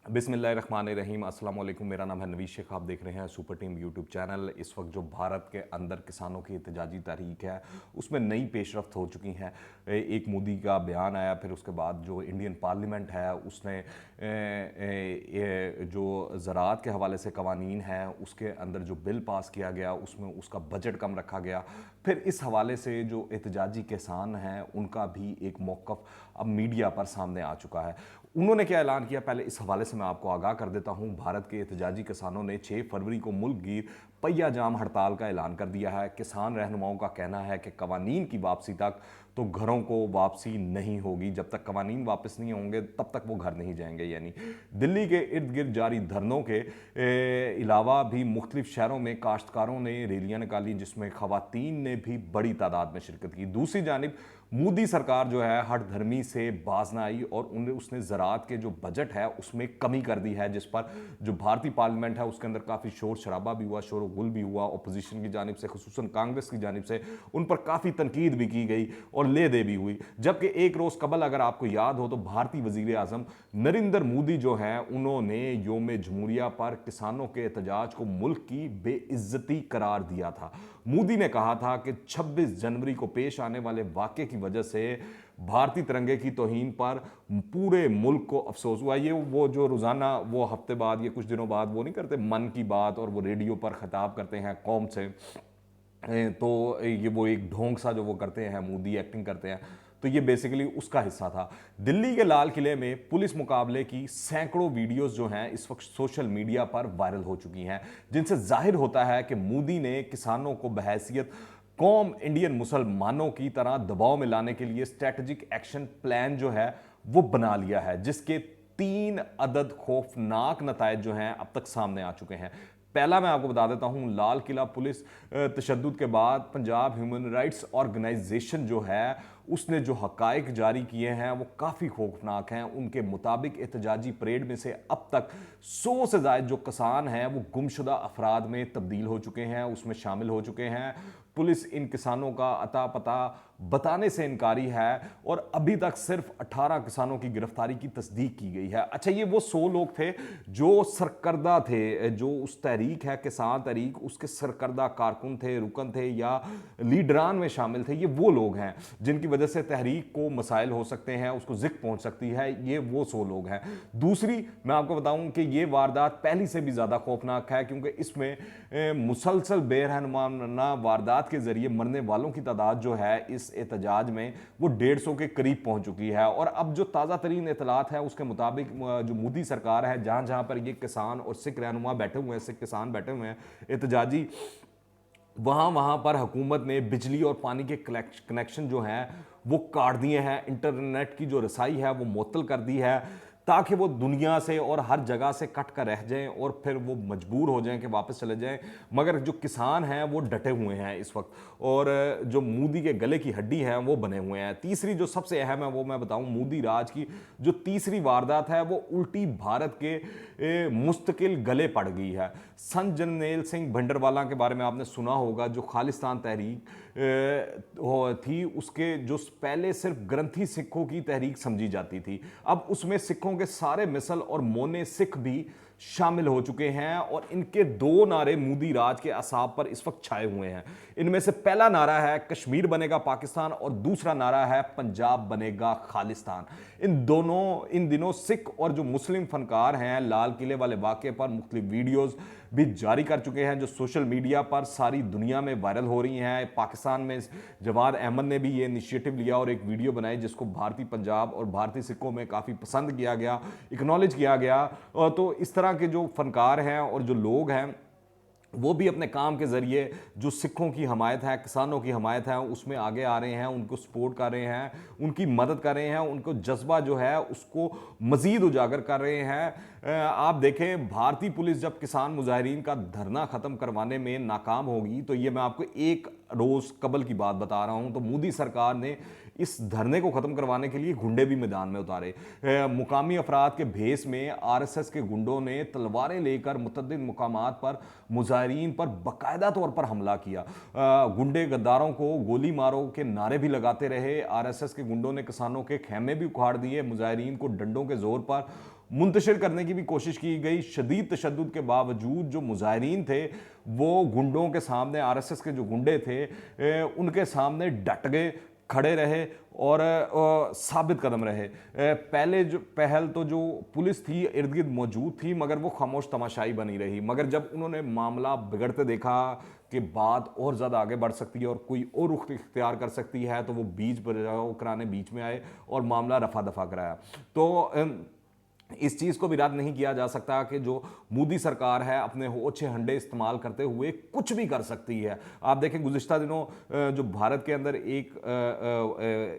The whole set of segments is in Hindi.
बिस्मिल्लाहिर्रहमानिर्रहीम अस्सलाम वालेकुम। मेरा नाम है नवीद शेख। आप देख रहे हैं सुपर टीम यूट्यूब चैनल। इस वक्त जो भारत के अंदर किसानों की एहतजाजी तहरीक है उसमें नई पेशरफ्त हो चुकी हैं। एक मोदी का बयान आया, फिर उसके बाद जो इंडियन पार्लियामेंट है उसने जो ज़राअत के हवाले से कवानीन है उसके अंदर जो बिल पास किया गया उसमें उसका बजट कम रखा गया। फिर इस हवाले से जो एहतजाजी किसान हैं उनका भी एक मौक़िफ़ अब मीडिया पर सामने आ चुका है। उन्होंने क्या ऐलान किया, पहले इस हवाले से मैं आपको आगाह कर देता हूं। भारत के एहतजाजी किसानों ने 6 फरवरी को मुल्क गिर पहिया जाम हड़ताल का ऐलान कर दिया है। किसान रहनुमाओं का कहना है कि कवानीन की वापसी तक तो घरों को वापसी नहीं होगी। जब तक कवानीन वापस नहीं होंगे तब तक वो घर नहीं जाएंगे। यानी दिल्ली के इर्द गिर्द जारी धरनों के अलावा भी मुख्तलिफ शहरों में काश्तकारों ने रैलियां निकाली, जिसमें खवातीन ने भी बड़ी तादाद में शिरकत की। दूसरी जानिब मोदी सरकार जो है हठधर्मी से बाज ना आई और उसने ज़राअत के जो बजट है उसमें कमी कर दी है, जिस पर जो भारतीय पार्लियामेंट है उसके अंदर काफ़ी शोर शराबा भी हुआ, शोर गुल भी हुआ। अपोजिशन की जानिब से, खुसूसन कांग्रेस की जानिब से उन पर काफ़ी तनकीद भी की गई और ले दे भी हुई। जबकि एक रोज़ कबल अगर आपको याद हो तो भारतीय वज़ीर आज़म नरेंद्र मोदी जो हैं उन्होंने योम जमहूरिया पर किसानों के एहतजाज को मुल्क की बेइज्जती करार दिया था। मोदी ने कहा था कि 26 जनवरी को पेश आने वाले वाक़े की वजह से भारतीय तिरंगे की तौहीन पर पूरे मुल्क को अफसोस हुआ। ये वो जो रोज़ाना वो हफ्ते बाद या कुछ दिनों बाद वो नहीं करते मन की बात और वो रेडियो पर खिताब करते हैं कौम से, तो ये वो एक ढोंग सा जो वो करते हैं, मोदी एक्टिंग करते हैं, तो ये बेसिकली उसका हिस्सा था। दिल्ली के लाल किले में पुलिस मुकाबले की सैकड़ों वीडियोस जो हैं इस वक्त सोशल मीडिया पर वायरल हो चुकी हैं, जिनसे जाहिर होता है कि मोदी ने किसानों को बहैसियत कौम इंडियन मुसलमानों की तरह दबाव में लाने के लिए स्ट्रेटजिक एक्शन प्लान जो है वो बना लिया है, जिसके 3 अदद खौफनाक नतायज जो हैं अब तक सामने आ चुके हैं। पहला मैं आपको बता देता हूं, लाल किला पुलिस तशद्दुद के बाद पंजाब ह्यूमन राइट्स ऑर्गेनाइजेशन जो है उसने जो हकायक जारी किए हैं वो काफ़ी खौफनाक हैं। उनके मुताबिक एहतजाजी परेड में से अब तक 100 से ज़ायद जो किसान हैं वो गुमशुदा अफराद में तब्दील हो चुके हैं, उसमें शामिल हो चुके हैं। पुलिस इन किसानों का अता पता बताने से इनकारी है और अभी तक सिर्फ 18 किसानों की गिरफ्तारी की तस्दीक की गई है। अच्छा, ये वो 100 लोग थे जो सरकर्दा थे, जो उस तहरीक है किसान तहरीक उसके सरकर्दा कारकुन थे, रुकन थे या लीडरान में शामिल थे। ये वो लोग हैं जिनकी वजह से तहरीक को मसाइल हो सकते हैं, उसको जिक पहुंच सकती है। ये वो 100 लोग हैं। दूसरी मैं आपको बताऊं कि ये वारदात पहली से भी ज़्यादा खौफनाक है, क्योंकि इसमें मुसलसल बेरहमाना वारदात के जरिए मरने वालों की तादाद जो है इस एहतजाज में वो 150 के करीब पहुंच चुकी है। और अब जो ताज़ा तरीन इतलात है उसके मुताबिक जो मोदी सरकार है, जहां जहां पर ये किसान और सिख रहनुमा बैठे हुए हैं, सिख किसान बैठे हुए हैं एहतजाजी, वहाँ वहाँ पर हुकूमत ने बिजली और पानी के कनेक्शन जो हैं वो काट दिए हैं, इंटरनेट की जो रसाई है वो मुअत्तल कर दी है, ताकि वो दुनिया से और हर जगह से कट कर रह जाएं और फिर वो मजबूर हो जाएं कि वापस चले जाएं। मगर जो किसान हैं वो डटे हुए हैं इस वक्त, और जो मोदी के गले की हड्डी है वो बने हुए हैं। तीसरी जो सबसे अहम है वो मैं बताऊं, मोदी राज की जो तीसरी वारदात है वो उल्टी भारत के मुस्तकिल गले पड़ गई है। संत जरनैल सिंह भिंडरवाला के बारे में आपने सुना होगा, जो खालिस्तान तहरीक थी, उसके जो पहले सिर्फ ग्रंथी सिखों की तहरीक समझी जाती थी, अब उसमें सिखों के सारे मिसल और मोने सिख भी शामिल हो चुके हैं और इनके 2 नारे मोदी राज के असाब पर इस वक्त छाए हुए हैं। इनमें से पहला नारा है कश्मीर बनेगा पाकिस्तान और दूसरा नारा है पंजाब बनेगा खालिस्तान। इन दिनों सिख और जो मुस्लिम फनकार हैं लाल किले वाले वाक़े पर मुख्तलिफ वीडियोज़ भी जारी कर चुके हैं, जो सोशल मीडिया पर सारी दुनिया में वायरल हो रही हैं। पाकिस्तान में जवाद अहमद ने भी ये इनिशिएटिव लिया और एक वीडियो बनाई जिसको भारतीय पंजाब और भारतीय सिखों में काफ़ी पसंद किया गया, एक्नॉलेज किया गया। तो इस तरह के जो फनकार हैं और जो लोग हैं वो भी अपने काम के ज़रिए जो सिखों की हमायत है, किसानों की हमायत है, उसमें आगे आ रहे हैं, उनको सपोर्ट कर रहे हैं, उनकी मदद कर रहे हैं, उनको जज्बा जो है उसको मज़ीद उजागर कर रहे हैं। आप देखें, भारतीय पुलिस जब किसान मुजाहिरीन का धरना ख़त्म करवाने में नाकाम होगी, तो ये मैं आपको एक रोज़ कबल की बात बता रहा हूँ, तो मोदी सरकार ने इस धरने को ख़त्म करवाने के लिए गुंडे भी मैदान में उतारे। मुकामी अफराद के भेस में आरएसएस के गुंडों ने तलवारें लेकर मुतअद्दिद मुकामात पर मुजाहिरीन पर बाकायदा तौर पर हमला किया। गुंडे गद्दारों को गोली मारो के नारे भी लगाते रहे। आरएसएस के गुंडों ने किसानों के खेमे भी उखाड़ दिए, मुजाहिरीन को डंडों के जोर पर मुंतशिर करने की भी कोशिश की गई। शदीद तशद्दुद के बावजूद जो मुजाहिरीन थे वो गुंडों के सामने, आरएसएस के जो गुंडे थे उनके सामने डट गए, खड़े रहे और साबित कदम रहे। पहले जो पहल तो जो पुलिस थी इर्द गिर्द मौजूद थी, मगर वो खामोश तमाशाई बनी रही। मगर जब उन्होंने मामला बिगड़ते देखा कि बात और ज़्यादा आगे बढ़ सकती है और कोई और रुख इख्तियार कर सकती है, तो वो बीच बचाव कराने बीच में आए और मामला रफा दफा कराया। तो इस चीज़ को भी रद्द नहीं किया जा सकता कि जो मोदी सरकार है अपने होछे हंडे इस्तेमाल करते हुए कुछ भी कर सकती है। आप देखें गुज़िश्ता दिनों जो भारत के अंदर एक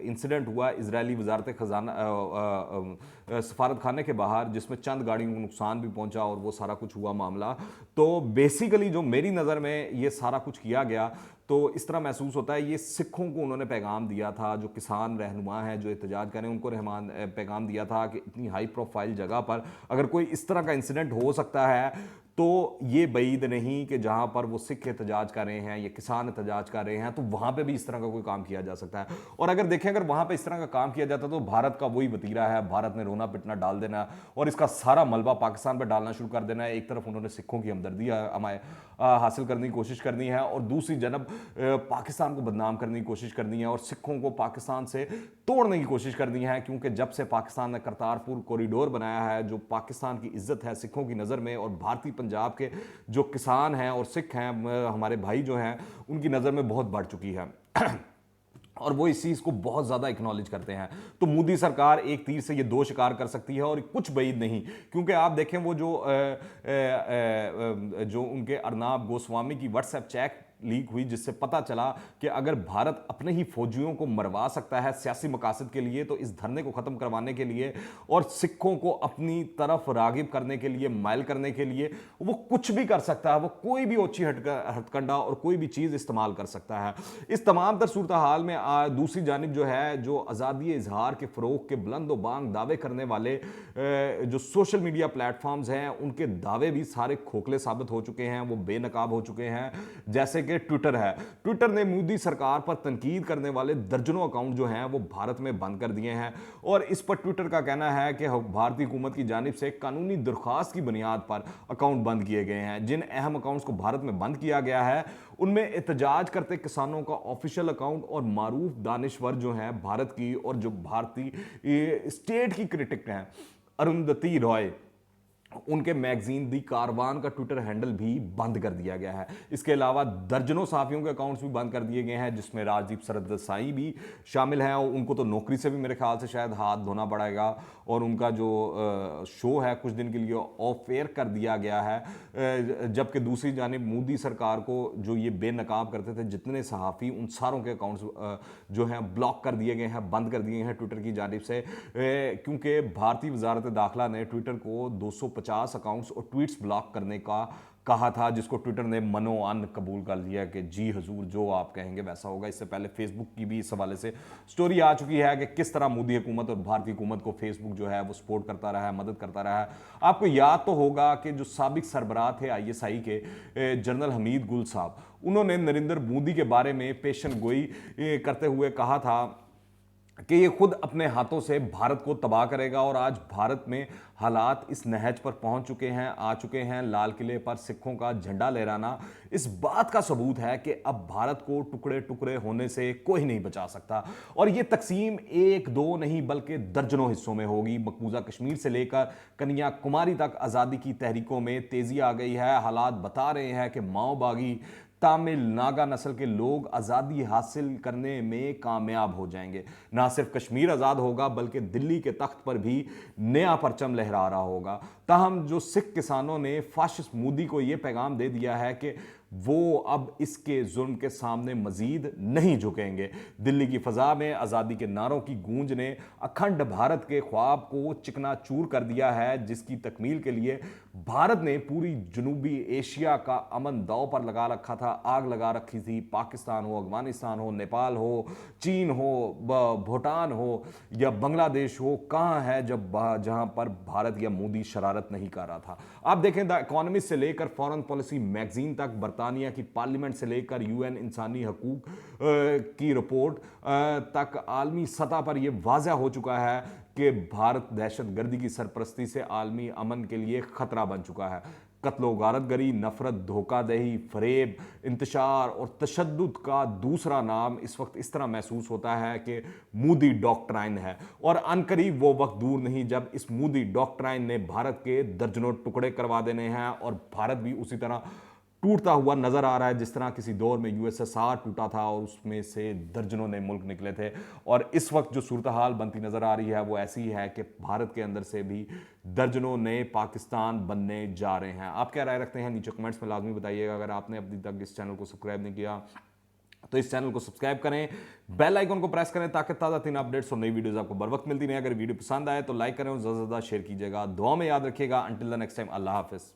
इंसिडेंट हुआ इजरायली वजारत खजाना सफारत खाने के बाहर, जिसमें चंद गाड़ियों को नुकसान भी पहुंचा और वो सारा कुछ हुआ मामला। तो बेसिकली जो मेरी नज़र में ये सारा कुछ किया गया, तो इस तरह महसूस होता है ये सिखों को उन्होंने पैगाम दिया था, जो किसान रहनुमा हैं जो एहतजाज करें उनको रहमान पैगाम दिया था कि इतनी हाई प्रोफाइल जगह पर अगर कोई इस तरह का इंसिडेंट हो सकता है तो ये बईद नहीं कि जहां पर वो सिख एहतजाज कर रहे हैं या किसान एहतजाज कर रहे हैं तो वहां पे भी इस तरह का कोई काम किया जा सकता है। और अगर देखें अगर वहां पे इस तरह का काम किया जाता तो भारत का वही वतीरा है, भारत ने रोना पिटना डाल देना और इसका सारा मलबा पाकिस्तान पर डालना शुरू कर देना है। एक तरफ उन्होंने सिखों की हमदर्दी हमारे हासिल करने की कोशिश करनी है और दूसरी जनब पाकिस्तान को बदनाम करने की कोशिश करनी है और सिखों को पाकिस्तान से तोड़ने की कोशिश करनी है। क्योंकि जब से पाकिस्तान ने करतारपुर कॉरिडोर बनाया है, जो पाकिस्तान की इज्जत है सिखों की नज़र में और भारतीय पंजाब के जो किसान हैं और सिख हैं हमारे भाई जो हैं उनकी नज़र में बहुत बढ़ चुकी है और वो इस चीज़ को बहुत ज़्यादा एक्नॉलेज करते हैं। तो मोदी सरकार एक तीर से ये दो शिकार कर सकती है और कुछ बईद नहीं। क्योंकि आप देखें वो जो उनके अर्नाब गोस्वामी की व्हाट्सएप चैट लीक हुई, जिससे पता चला कि अगर भारत अपने ही फौजियों को मरवा सकता है सियासी मकासद के लिए, तो इस धरने को ख़त्म करवाने के लिए और सिखों को अपनी तरफ रागिब करने के लिए, माइल करने के लिए वो कुछ भी कर सकता है। वो कोई भी ओछी हथकंडा और कोई भी चीज़ इस्तेमाल कर सकता है। इस तमाम तर सूरत हाल में दूसरी जानिब जो है, जो आज़ादी इजहार के फ़रोग के बुलंद बांग दावे करने वाले जो सोशल मीडिया प्लेटफॉर्म्स हैं, उनके दावे भी सारे खोखले साबित हो चुके हैं, वो बेनकाब हो चुके हैं। जैसे ट्विटर है, ट्विटर ने मोदी सरकार पर तनकीद करने वाले दर्जनों अकाउंट जो हैं वो भारत में बंद कर दिए हैं और इस पर ट्विटर का कहना है कि भारतीय हुकूमत की जानिब से कानूनी दरख्वास्त की बुनियाद पर अकाउंट बंद किए गए हैं। जिन अहम अकाउंट्स को भारत में बंद किया गया है उनमें एहतजाज करते किसानों का ऑफिशियल अकाउंट और मारूफ दानिश्वर जो हैं भारत की और जो भारतीय स्टेट की क्रिटिक हैं अरुंधति रॉय, उनके मैगजीन दी कारवान का ट्विटर हैंडल भी बंद कर दिया गया है। इसके अलावा दर्जनों सहाफ़ियों के अकाउंट्स भी बंद कर दिए गए हैं, जिसमें राजदीप सरदेसाई भी शामिल हैं और उनको तो नौकरी से भी मेरे ख्याल से शायद हाथ धोना पड़ेगा और उनका जो शो है कुछ दिन के लिए ऑफ एयर कर दिया गया है। जबकि दूसरी जानिब मोदी सरकार को जो ये बेनकाब करते थे जितने सहाफ़ी, उन सारों के अकाउंट्स जो हैं ब्लॉक कर दिए गए हैं, बंद कर दिए हैं ट्विटर की जानिब से। क्योंकि भारतीय वजारत दाखिला ने ट्विटर को 250 अकाउंट्स और ट्वीट्स ब्लॉक करने का कहा था, जिसको ट्विटर ने मनो अन कबूल कर लिया कि जी हजूर जो आप कहेंगे वैसा होगा। इससे पहले फेसबुक की भी इस हवाले से स्टोरी आ चुकी है कि किस तरह मोदी हुकूमत और भारतीय हुकूमत को फेसबुक जो है वो सपोर्ट करता रहा है, मदद करता रहा है। आपको याद तो होगा कि जो साबिक सरबराह थे ISI के जनरल हमीद गुल साहब, उन्होंने नरेंद्र मोदी के बारे में पेशन गोई करते हुए कहा था कि ये खुद अपने हाथों से भारत को तबाह करेगा और आज भारत में हालात इस नहज पर पहुंच चुके हैं, आ चुके हैं। लाल किले पर सिखों का झंडा लहराना इस बात का सबूत है कि अब भारत को टुकड़े टुकड़े होने से कोई नहीं बचा सकता और ये तकसीम एक दो नहीं बल्कि दर्जनों हिस्सों में होगी। मकबूजा कश्मीर से लेकर कन्याकुमारी तक आज़ादी की तहरीकों में तेज़ी आ गई है। हालात बता रहे हैं कि माओबागी तमिल नागा नस्ल के लोग आज़ादी हासिल करने में कामयाब हो जाएंगे। ना सिर्फ कश्मीर आज़ाद होगा बल्कि दिल्ली के तख्त पर भी नया परचम लहरा रहा होगा। ताहम जो सिख किसानों ने फाशिस्ट मोदी को यह पैगाम दे दिया है कि वो अब इसके जुल्म के सामने मजीद नहीं झुकेंगे। दिल्ली की फ़ज़ा में आज़ादी के नारों की गूंज ने अखंड भारत के ख्वाब को चिकनाचूर कर दिया है, जिसकी तकमील के लिए भारत ने पूरी जनूबी एशिया का अमन दांव पर लगा रखा था, आग लगा रखी थी। पाकिस्तान हो, अफगानिस्तान हो, नेपाल हो, चीन हो, भूटान हो या बांग्लादेश हो, कहाँ है जब जहाँ पर भारत या मोदी शरारत नहीं कर रहा था। आप देखें द इकोनॉमिस्ट से लेकर फॉरेन पॉलिसी मैगजीन तक, बरतानिया की पार्लियामेंट से लेकर UN इंसानी हकूक की रिपोर्ट तक आलमी सतह पर यह वाज़ह हो चुका है कि भारत दहशतगर्दी की सरपरस्ती से आलमी अमन के लिए खतरा बन चुका है। कत्लो गारतगरी, नफरत, धोखादही, फरेब, इंतशार और तशद्दुद का दूसरा नाम इस वक्त इस तरह महसूस होता है कि मूडी डॉक्ट्राइन है। और अनकरीब वो वक्त दूर नहीं जब इस मूडी डॉक्ट्राइन ने भारत के दर्जनों टुकड़े करवा देने हैं और भारत भी उसी तरह टूटता हुआ नजर आ रहा है जिस तरह किसी दौर में यूएसएसआर टूटा था और उसमें से दर्जनों नए मुल्क निकले थे। और इस वक्त जो सूरत हाल बनती नजर आ रही है वो ऐसी है कि भारत के अंदर से भी दर्जनों नए पाकिस्तान बनने जा रहे हैं। आप क्या राय रखते हैं नीचे कमेंट्स में लाजमी बताइएगा। अगर आपने अभी तक इस चैनल को सब्सक्राइब नहीं किया तो इस चैनल को सब्सक्राइब करें, बेल आइकन को प्रेस करें ताकि ताज़ा तीन अपडेट्स और नई वीडियोस आपको बर वक्त मिलती रहे। अगर वीडियो पसंद आए तो लाइक करें और ज़्यादा से ज़्यादा शेयर कीजिएगा। दुआ में याद रखिएगा। अंटिल द नेक्स्ट टाइम, अल्लाह हाफिज़।